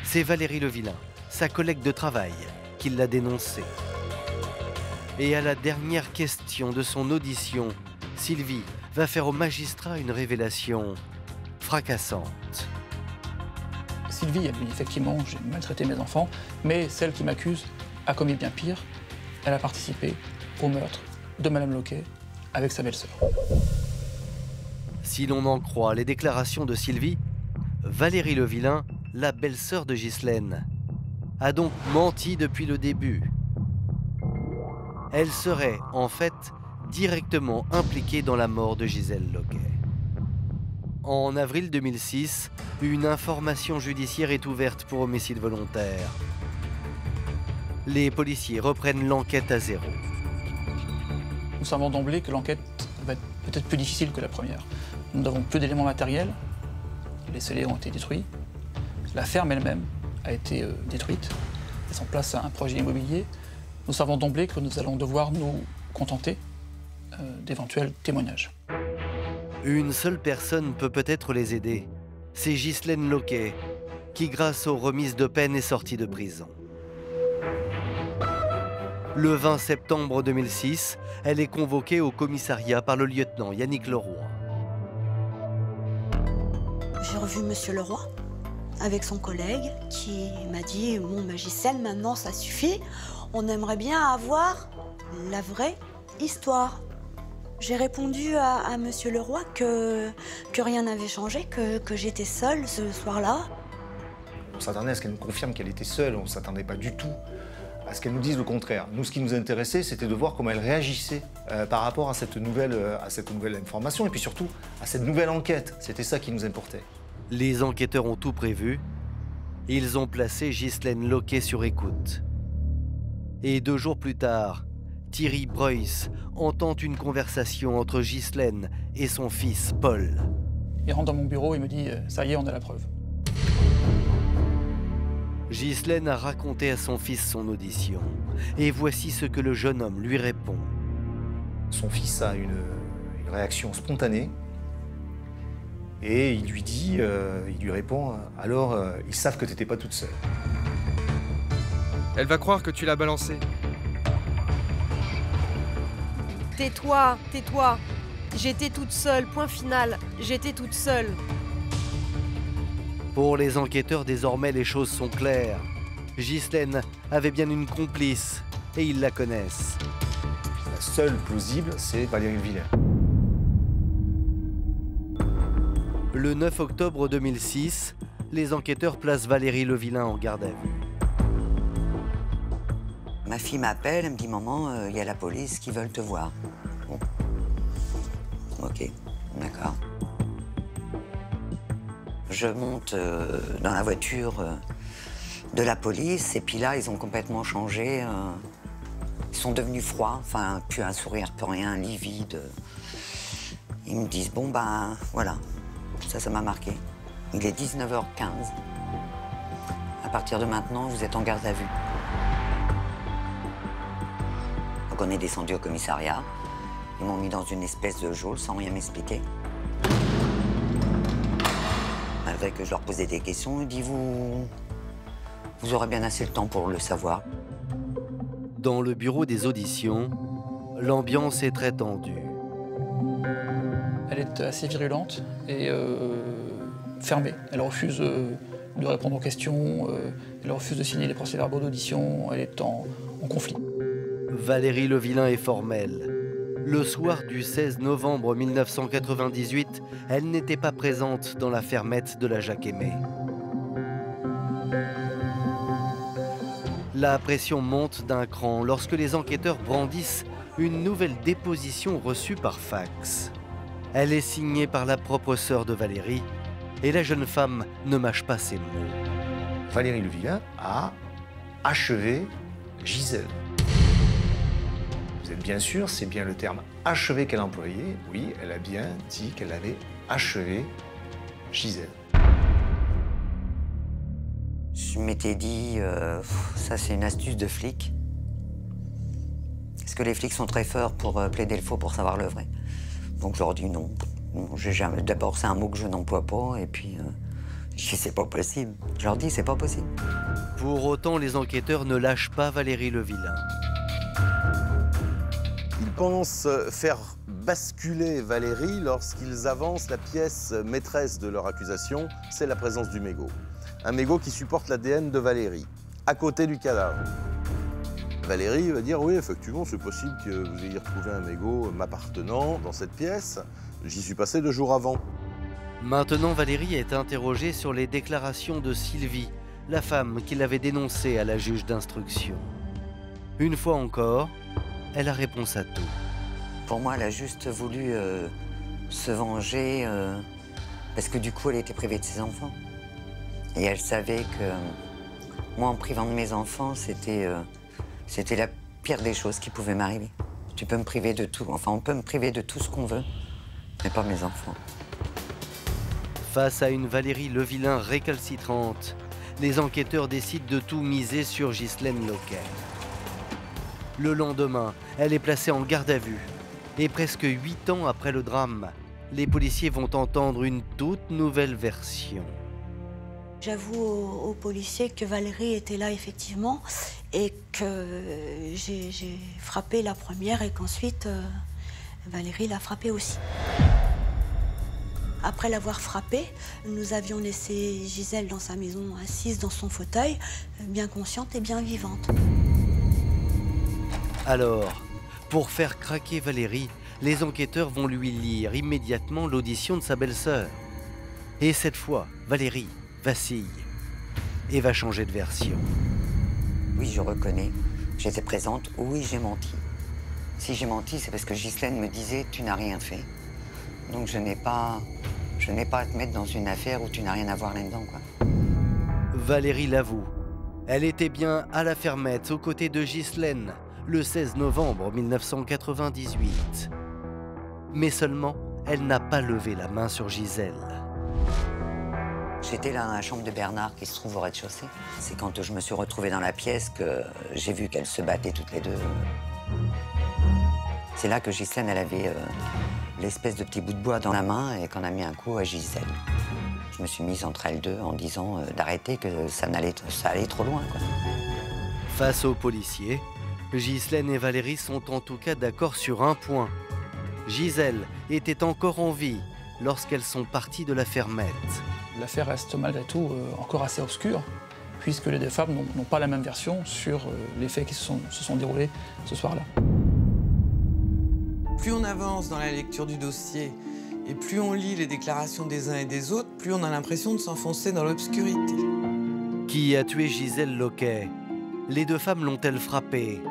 S2: C'est Valérie Levillain, sa collègue de travail, qui l'a dénoncée. Et à la dernière question de son audition, Sylvie va faire au magistrat une révélation fracassante.
S3: Sylvie, elle dit effectivement, j'ai maltraité mes enfants, mais celle qui m'accuse a commis bien pire. Elle a participé au meurtre de Madame Loquet avec sa belle-sœur.
S2: Si l'on en croit les déclarations de Sylvie, Valérie Levillain, la belle-sœur de Ghislaine, a donc menti depuis le début. Elle serait, en fait, directement impliquée dans la mort de Gisèle Loquet. En avril 2006, une information judiciaire est ouverte pour homicide volontaire. Les policiers reprennent l'enquête à zéro.
S3: Nous savons d'emblée que l'enquête va être peut-être plus difficile que la première. Nous n'avons plus d'éléments matériels, les scellés ont été détruits, la ferme elle-même a été détruite, laisse en place un projet immobilier. Nous savons d'emblée que nous allons devoir nous contenter d'éventuels témoignages.
S2: Une seule personne peut peut-être les aider. C'est Ghislaine Loquet, qui grâce aux remises de peine est sortie de prison. Le 20 septembre 2006, elle est convoquée au commissariat par le lieutenant Yannick Leroy.
S4: J'ai revu Monsieur Leroy avec son collègue qui m'a dit « Bon, Ghislaine, maintenant ça suffit, on aimerait bien avoir la vraie histoire. » J'ai répondu à Monsieur Leroy que rien n'avait changé, que j'étais seule ce soir-là.
S15: On s'attendait à ce qu'elle nous confirme qu'elle était seule, on ne s'attendait pas du tout à ce qu'elle nous dise le contraire. Nous, ce qui nous intéressait, c'était de voir comment elle réagissait par rapport à cette nouvelle information et puis surtout à cette nouvelle enquête. C'était ça qui nous importait.
S2: Les enquêteurs ont tout prévu. Ils ont placé Ghislaine Loquet sur écoute. Et 2 jours plus tard, Thierry Breuss entend une conversation entre Ghislaine et son fils Paul.
S3: Il rentre dans mon bureau et me dit « ça y est, on a la preuve ».
S2: Ghislaine a raconté à son fils son audition. Et voici ce que le jeune homme lui répond.
S15: Son fils a une réaction spontanée. Et il lui répond « Alors, ils savent que tu n'étais pas toute seule ».
S16: Elle va croire que tu l'as balancé.
S10: Tais-toi, tais-toi. J'étais toute seule, point final. J'étais toute seule.
S2: Pour les enquêteurs, désormais, les choses sont claires. Ghislaine avait bien une complice, et ils la connaissent.
S15: La seule plausible, c'est Valérie Levillain.
S2: Le 9 octobre 2006, les enquêteurs placent Valérie Levillain en garde à vue.
S1: Ma fille m'appelle, elle me dit « Maman, il y a la police qui veulent te voir. » Bon. Ok, d'accord. Je monte dans la voiture de la police et puis là, ils ont complètement changé. Ils sont devenus froids, enfin, plus un sourire, plus rien, livides. Ils me disent « Bon, ben, voilà. » Ça m'a marqué. Il est 19h15. À partir de maintenant, vous êtes en garde à vue. Donc on est descendu au commissariat. Ils m'ont mis dans une espèce de geôle sans rien m'expliquer. Malgré que je leur posais des questions, ils disent vous aurez bien assez le temps pour le savoir.
S2: Dans le bureau des auditions, l'ambiance est très tendue.
S3: Elle est assez virulente et fermée. Elle refuse de répondre aux questions, elle refuse de signer les procès-verbaux d'audition, elle est en conflit.
S2: Valérie Levillain est formelle. Le soir du 16 novembre 1998, elle n'était pas présente dans la fermette de la Jacques-Aimé. La pression monte d'un cran lorsque les enquêteurs brandissent une nouvelle déposition reçue par fax. Elle est signée par la propre sœur de Valérie et la jeune femme ne mâche pas ses mots.
S15: Valérie Levillain a achevé Gisèle. Vous êtes bien sûr, c'est bien le terme achevé qu'elle a employé. Oui, elle a bien dit qu'elle avait achevé Gisèle.
S1: Je m'étais dit, ça c'est une astuce de flic. Parce que les flics sont très forts pour plaider le faux pour savoir le vrai. Donc je leur dis non. D'abord, c'est un mot que je n'emploie pas, et puis je dis c'est pas possible. Je leur dis c'est pas possible.
S2: Pour autant, les enquêteurs ne lâchent pas Valérie Levillain.
S7: Ils pensent faire basculer Valérie lorsqu'ils avancent la pièce maîtresse de leur accusation, c'est la présence du mégot. Un mégot qui supporte l'ADN de Valérie, à côté du cadavre. Valérie va dire « Oui, effectivement, c'est possible que vous ayez retrouvé un mégot m'appartenant dans cette pièce. J'y suis passé 2 jours avant. »
S2: Maintenant, Valérie est interrogée sur les déclarations de Sylvie, la femme qui l'avait dénoncée à la juge d'instruction. Une fois encore, elle a réponse à tout.
S1: Pour moi, elle a juste voulu se venger parce que du coup, elle était privée de ses enfants. Et elle savait que moi, en privant de mes enfants, c'était la pire des choses qui pouvaient m'arriver. Tu peux me priver de tout, enfin, on peut me priver de tout ce qu'on veut, mais pas mes enfants.
S2: Face à une Valérie Levillain récalcitrante, les enquêteurs décident de tout miser sur Ghislaine Loquet. Le lendemain, elle est placée en garde à vue. Et presque 8 ans après le drame, les policiers vont entendre une toute nouvelle version.
S4: J'avoue aux policiers que Valérie était là effectivement et que j'ai frappé la première et qu'ensuite Valérie l'a frappée aussi. Après l'avoir frappée, nous avions laissé Gisèle dans sa maison, assise dans son fauteuil, bien consciente et bien vivante.
S2: Alors, pour faire craquer Valérie, les enquêteurs vont lui lire immédiatement l'audition de sa belle-sœur. Et cette fois, Valérie vacille et va changer de version.
S1: Oui, je reconnais. J'étais présente. Oui, j'ai menti. Si j'ai menti, c'est parce que Ghislaine me disait « tu n'as rien fait ». Donc je n'ai pas à te mettre dans une affaire où tu n'as rien à voir là-dedans, quoi.
S2: Valérie l'avoue. Elle était bien à la fermette aux côtés de Ghislaine le 16 novembre 1998. Mais seulement, elle n'a pas levé la main sur Gisèle.
S1: J'étais là dans la chambre de Bernard qui se trouve au rez-de-chaussée. C'est quand je me suis retrouvée dans la pièce que j'ai vu qu'elles se battaient toutes les deux. C'est là que Ghislaine, elle avait l'espèce de petit bout de bois dans la main et qu'on a mis un coup à Gisèle. Je me suis mise entre elles deux en disant d'arrêter, que ça allait trop loin, quoi.
S2: Face aux policiers, Ghislaine et Valérie sont en tout cas d'accord sur un point. Gisèle était encore en vie lorsqu'elles sont parties de la fermette.
S3: L'affaire reste malgré tout encore assez obscure, puisque les deux femmes n'ont pas la même version sur les faits qui se sont déroulés ce soir-là.
S6: Plus on avance dans la lecture du dossier et plus on lit les déclarations des uns et des autres, plus on a l'impression de s'enfoncer dans l'obscurité.
S2: Qui a tué Gisèle Loquet? Les deux femmes l'ont-elles frappée?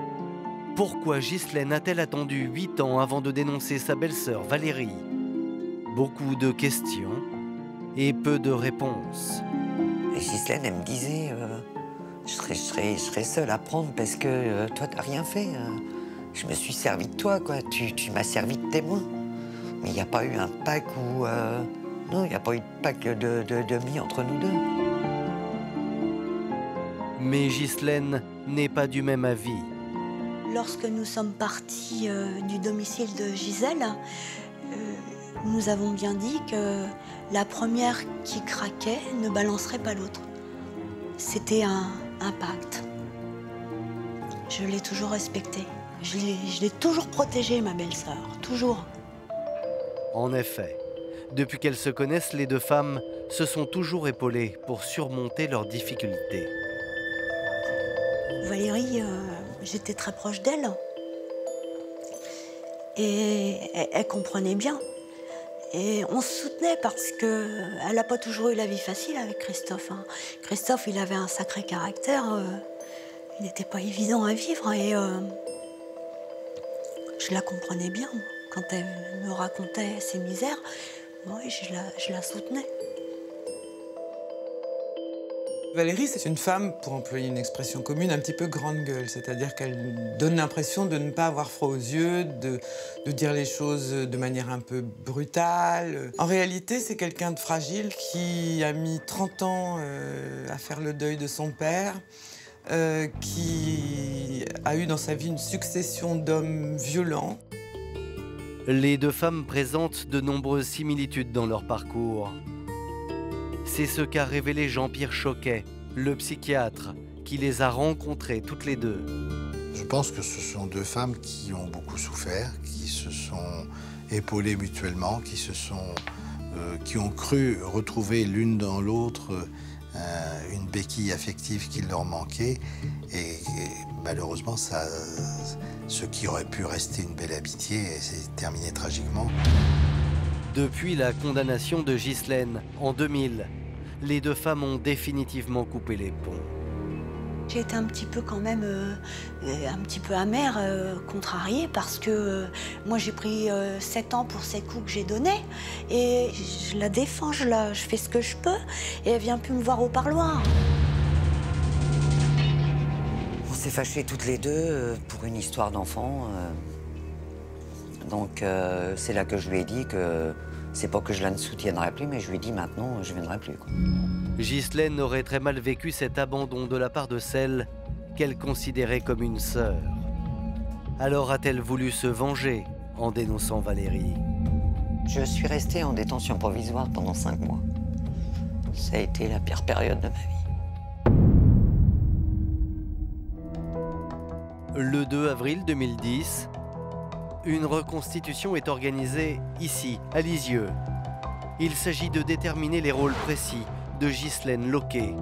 S2: Pourquoi Ghislaine a-t-elle attendu 8 ans avant de dénoncer sa belle-sœur Valérie? Beaucoup de questions et peu de réponses.
S1: Et Ghislaine, elle me disait je serais seule à prendre parce que toi, t'as rien fait. Je me suis servi de toi, quoi. Tu m'as servi de témoin. Mais il n'y a pas eu un pacte où... Non, il n'y a pas eu de pacte de mis entre nous deux.
S2: Mais Ghislaine n'est pas du même avis.
S4: Lorsque nous sommes partis du domicile de Gisèle, nous avons bien dit que la première qui craquait ne balancerait pas l'autre. C'était un pacte. Je l'ai toujours respecté. Je l'ai toujours protégée, ma belle-sœur. Toujours.
S2: En effet, depuis qu'elles se connaissent, les deux femmes se sont toujours épaulées pour surmonter leurs difficultés.
S4: Valérie, j'étais très proche d'elle. Et elle comprenait bien. Et on se soutenait parce qu'elle n'a pas toujours eu la vie facile avec Christophe. Hein. Christophe, il avait un sacré caractère. Il n'était pas évident à vivre. Et je la comprenais bien. Quand elle me racontait ses misères, oui, je la soutenais.
S6: Valérie, c'est une femme, pour employer une expression commune, un petit peu grande gueule. C'est-à-dire qu'elle donne l'impression de ne pas avoir froid aux yeux, de dire les choses de manière un peu brutale. En réalité, c'est quelqu'un de fragile qui a mis 30 ans à faire le deuil de son père, qui a eu dans sa vie une succession d'hommes violents.
S2: Les deux femmes présentent de nombreuses similitudes dans leur parcours. C'est ce qu'a révélé Jean-Pierre Choquet, le psychiatre, qui les a rencontrées toutes les deux.
S13: Je pense que ce sont deux femmes qui ont beaucoup souffert, qui se sont épaulées mutuellement, qui ont cru retrouver l'une dans l'autre une béquille affective qui leur manquait. Et malheureusement, ce qui aurait pu rester une belle amitié s'est terminé tragiquement.
S2: Depuis la condamnation de Ghislaine en 2000, les deux femmes ont définitivement coupé les ponts.
S4: J'ai été un petit peu quand même, un petit peu amère, contrariée, parce que moi j'ai pris 7 ans pour ces coups que j'ai donnés, et je la défends, je fais ce que je peux, et elle vient plus me voir au parloir.
S1: On s'est fâchés toutes les deux pour une histoire d'enfant. Donc c'est là que je lui ai dit que c'est pas que je la ne soutiendrai plus, mais je lui ai dit maintenant je viendrai plus, quoi.
S2: Ghislaine aurait très mal vécu cet abandon de la part de celle qu'elle considérait comme une sœur. Alors a-t-elle voulu se venger en dénonçant Valérie?
S1: Je suis restée en détention provisoire pendant 5 mois. Ça a été la pire période de ma vie.
S2: Le 2 avril 2010, une reconstitution est organisée ici, à Lisieux. Il s'agit de déterminer les rôles précis de Ghislaine Loquet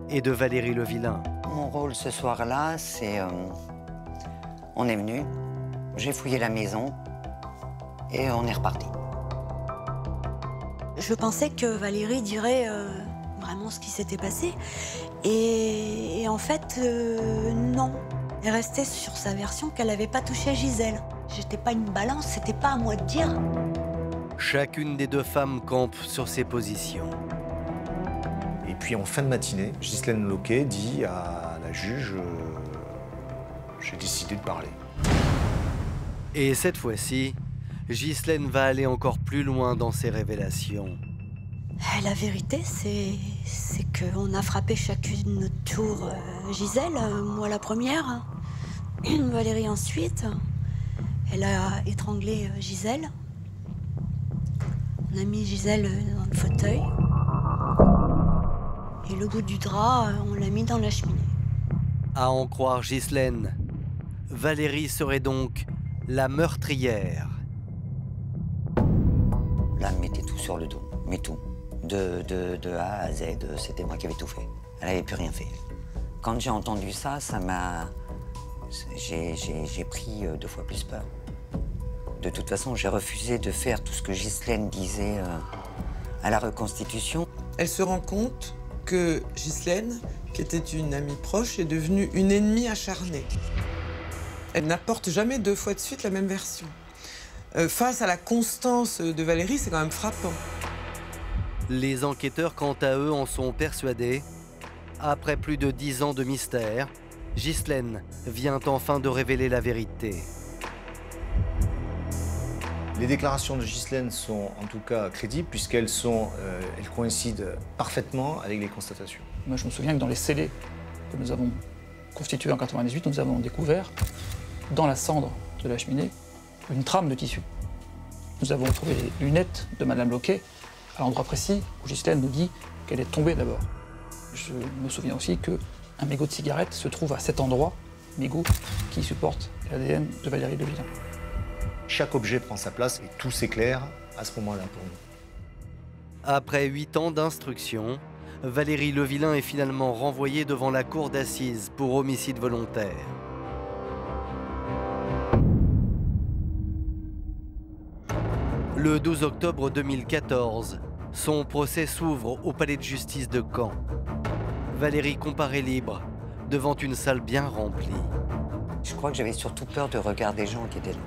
S2: et de Valérie Levillain.
S1: Mon rôle ce soir-là, c'est... on est venu, j'ai fouillé la maison, et on est reparti.
S4: Je pensais que Valérie dirait vraiment ce qui s'était passé. Et en fait, non. Elle restait sur sa version qu'elle n'avait pas touché Gisèle. J'étais pas une balance, c'était pas à moi de dire.
S2: Chacune des deux femmes campe sur ses positions.
S15: Et puis en fin de matinée, Ghislaine Loquet dit à la juge j'ai décidé de parler.
S2: Et cette fois-ci, Ghislaine va aller encore plus loin dans ses révélations.
S4: La vérité, c'est qu'on a frappé chacune notre tour Gisèle, moi la première, Valérie ensuite. Elle a étranglé Gisèle. On a mis Gisèle dans le fauteuil. Et le bout du drap, on l'a mis dans la cheminée.
S2: À en croire Ghislaine, Valérie serait donc la meurtrière.
S1: Là, elle mettait tout sur le dos, mais tout. De A à Z, c'était moi qui avais tout fait. Elle n'avait plus rien fait. Quand j'ai entendu ça, j'ai pris 2 fois plus peur. De toute façon, j'ai refusé de faire tout ce que Ghislaine disait à la reconstitution.
S6: Elle se rend compte que Ghislaine, qui était une amie proche, est devenue une ennemie acharnée. Elle n'apporte jamais 2 fois de suite la même version. Face à la constance de Valérie, c'est quand même frappant.
S2: Les enquêteurs, quant à eux, en sont persuadés. Après plus de 10 ans de mystère, Ghislaine vient enfin de révéler la vérité.
S15: Les déclarations de Ghislaine sont en tout cas crédibles puisqu'elles elles coïncident parfaitement avec les constatations.
S3: Moi, je me souviens que dans les scellés que nous avons constitués en 1998, nous avons découvert dans la cendre de la cheminée une trame de tissu. Nous avons trouvé les lunettes de Madame Loquet à l'endroit précis où Ghislaine nous dit qu'elle est tombée d'abord. Je me souviens aussi qu'un mégot de cigarette se trouve à cet endroit, mégot qui supporte l'ADN de Valérie Levillain.
S15: Chaque objet prend sa place et tout s'éclaire à ce moment-là pour nous.
S2: Après 8 ans d'instruction, Valérie Levillain est finalement renvoyée devant la cour d'assises pour homicide volontaire. Le 12 octobre 2014, son procès s'ouvre au palais de justice de Caen. Valérie comparaît libre devant une salle bien remplie.
S1: Je crois que j'avais surtout peur du regard des gens qui étaient là.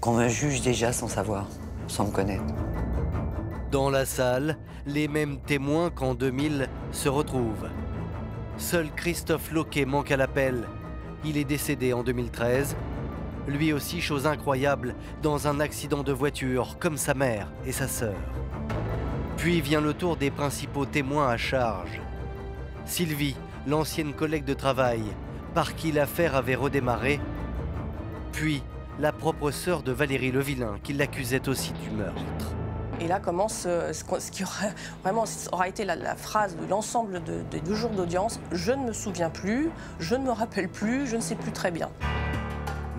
S1: Qu'on me juge déjà sans savoir, sans me connaître.
S2: Dans la salle, les mêmes témoins qu'en 2000 se retrouvent. Seul Christophe Loquet manque à l'appel. Il est décédé en 2013. Lui aussi, chose incroyable, dans un accident de voiture, comme sa mère et sa sœur. Puis vient le tour des principaux témoins à charge. Sylvie, l'ancienne collègue de travail, par qui l'affaire avait redémarré. Puis, la propre sœur de Valérie Levillain, qui l'accusait aussi du meurtre.
S16: Et là commence ce qui aura été la phrase de l'ensemble des 2 jours d'audience. Je ne me souviens plus, je ne me rappelle plus, je ne sais plus très bien.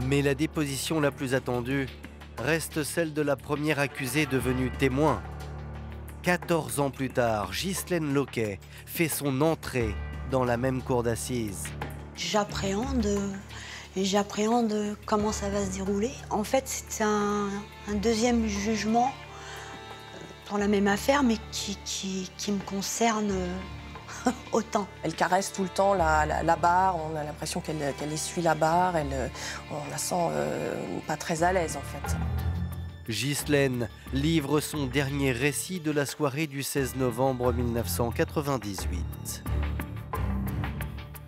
S2: Mais la déposition la plus attendue reste celle de la première accusée devenue témoin. 14 ans plus tard, Ghislaine Loquet fait son entrée dans la même cour d'assises.
S4: J'appréhende comment ça va se dérouler. En fait, c'est un deuxième jugement pour la même affaire, mais qui me concerne autant.
S16: Elle caresse tout le temps la barre, on a l'impression qu'elle essuie la barre, on la sent pas très à l'aise en fait.
S2: Ghislaine livre son dernier récit de la soirée du 16 novembre 1998.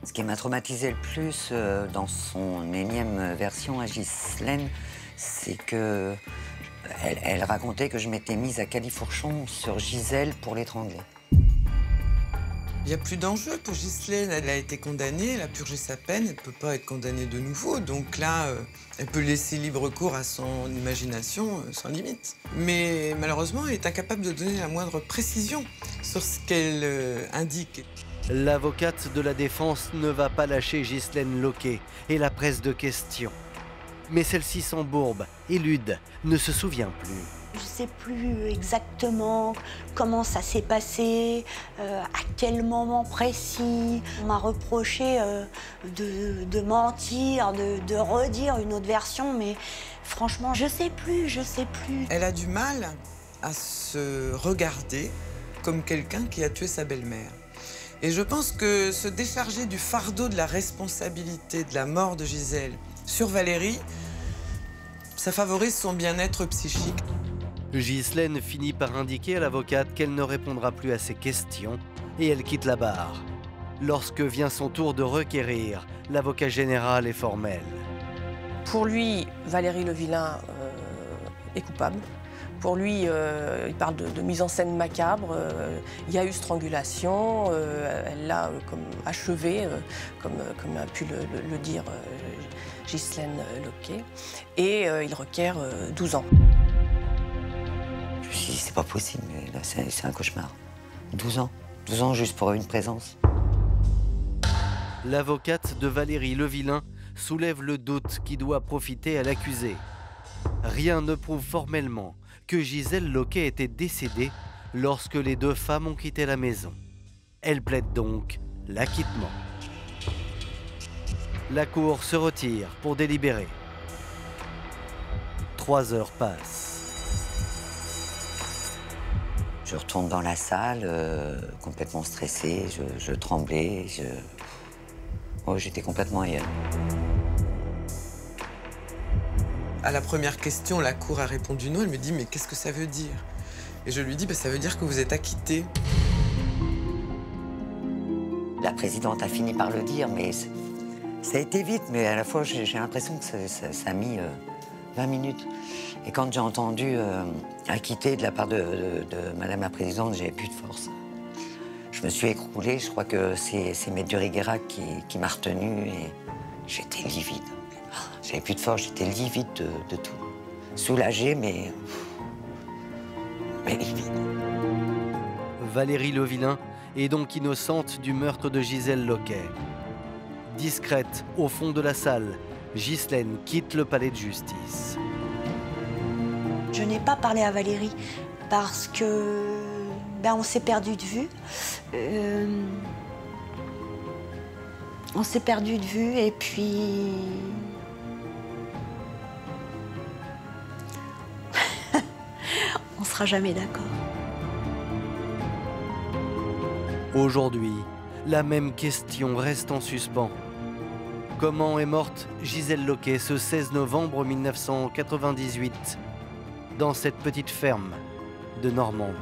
S1: Ce qui m'a traumatisé le plus dans son énième version à Ghislaine, c'est que elle racontait que je m'étais mise à califourchon sur Gisèle pour l'étrangler.
S6: Il n'y a plus d'enjeu pour Ghislaine. Elle a été condamnée, elle a purgé sa peine, elle ne peut pas être condamnée de nouveau. Donc là, elle peut laisser libre cours à son imagination sans limite. Mais malheureusement, elle est incapable de donner la moindre précision sur ce qu'elle indique.
S2: L'avocate de la défense ne va pas lâcher Ghislaine Loquet et la presse de questions. Mais celle-ci s'embourbe, élude, ne se souvient plus.
S4: Je ne sais plus exactement comment ça s'est passé, à quel moment précis. On m'a reproché de mentir, de redire une autre version, mais franchement, je sais plus.
S6: Elle a du mal à se regarder comme quelqu'un qui a tué sa belle-mère. Et je pense que se décharger du fardeau de la responsabilité de la mort de Gisèle sur Valérie, ça favorise son bien-être psychique.
S2: Ghislaine finit par indiquer à l'avocate qu'elle ne répondra plus à ses questions et elle quitte la barre. Lorsque vient son tour de requérir, l'avocat général est formel.
S16: Pour lui, Valérie Levillain est coupable. Pour lui, il parle de mise en scène macabre. Il y a eu strangulation, elle l'a achevé, comme a pu le dire Ghislaine Loquet. Et il requiert 12 ans.
S1: Je me suis dit, c'est pas possible, mais là, c'est un cauchemar. 12 ans. 12 ans juste pour une présence.
S2: L'avocate de Valérie Levillain soulève le doute qui doit profiter à l'accusé. Rien ne prouve formellement que Gisèle Loquet était décédée lorsque les deux femmes ont quitté la maison. Elle plaide donc l'acquittement. La cour se retire pour délibérer. 3 heures passent.
S1: Je retourne dans la salle, complètement stressée, je tremblais, oh, j'étais complètement ailleurs.
S6: À la première question, la cour a répondu non. Elle me dit, mais qu'est-ce que ça veut dire? Et je lui dis, ça veut dire que vous êtes acquitté.
S1: La présidente a fini par le dire, mais ça a été vite, mais à la fois, j'ai l'impression que ça a mis 20 minutes. Et quand j'ai entendu acquitté de la part de Madame la Présidente, j'avais plus de force. Je me suis écroulée, je crois que c'est Maître Duriguerac qui m'a retenue et j'étais livide. J'avais plus de force, j'étais livide de tout. Soulagée, mais livide.
S2: Valérie Levillain est donc innocente du meurtre de Gisèle Loquet. Discrète au fond de la salle, Ghislaine quitte le palais de justice.
S4: Je n'ai pas parlé à Valérie parce que on s'est perdu de vue. On s'est perdu de vue et puis on sera jamais d'accord.
S2: Aujourd'hui, la même question reste en suspens. Comment est morte Gisèle Loquet ce 16 novembre 1998 dans cette petite ferme de Normandie?